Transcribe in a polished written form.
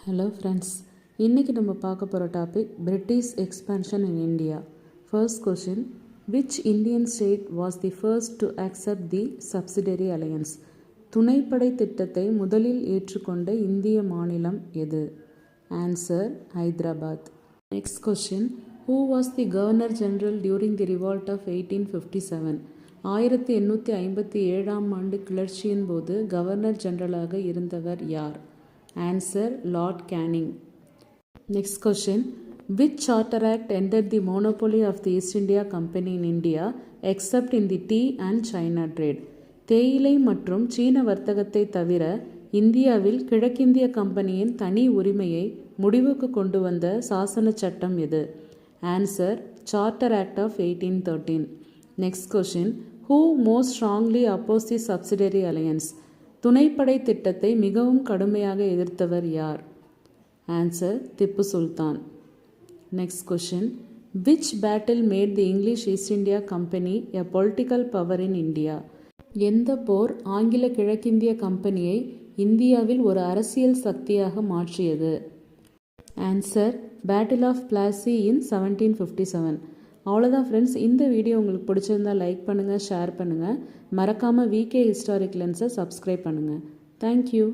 Hello friends, இன்னைக்கு நம்ம பார்க்க போகிற topic British expansion in India. First question, which Indian state was the first to accept the subsidiary alliance? துணைப்படை திட்டத்தை முதலில் ஏற்றுக்கொண்ட இந்திய மாநிலம் எது? Answer, Hyderabad. Next question, who was the Governor General during the revolt of 1857? 1857 ஆண்டு கிளர்ச்சியின் போது கவர்னர் ஜெனரலாக இருந்தவர் யார்? Answer, Lord Canning. Next question, which charter act ended the monopoly of the East India Company in India except in the tea and China trade? தேயிலை மற்றும் சீன வர்த்தகத்தை தவிர இந்தியாவில் கிழக்கிந்திய கம்பெனியின் தனி உரிமையை முடிவுக்கு கொண்டு வந்த சாசன சட்டம் எது? Answer, charter act of 1813. Next question, who most strongly opposed the subsidiary alliance? துணைப்படை திட்டத்தை மிகவும் கடுமையாக எதிர்த்தவர் யார்? Answer, Tipu Sultan. Next question, which battle made the English East India Company a political power in India? எந்த போர் ஆங்கில கிழக்கிந்திய கம்பெனியை இந்தியாவில் ஒரு அரசியல் சக்தியாக மாற்றியது? ஆன்சர், பேட்டில் ஆஃப் பிளாசி இன் 1757. அவ்வளோதான் ஃப்ரெண்ட்ஸ். இந்த வீடியோ உங்களுக்கு பிடிச்சிருந்தா லைக் பண்ணுங்கள், ஷேர் பண்ணுங்கள். மறக்காமல் விகே ஹிஸ்டாரிக் லென்ஸை சப்ஸ்கிரைப் பண்ணுங்கள். தேங்க்யூ.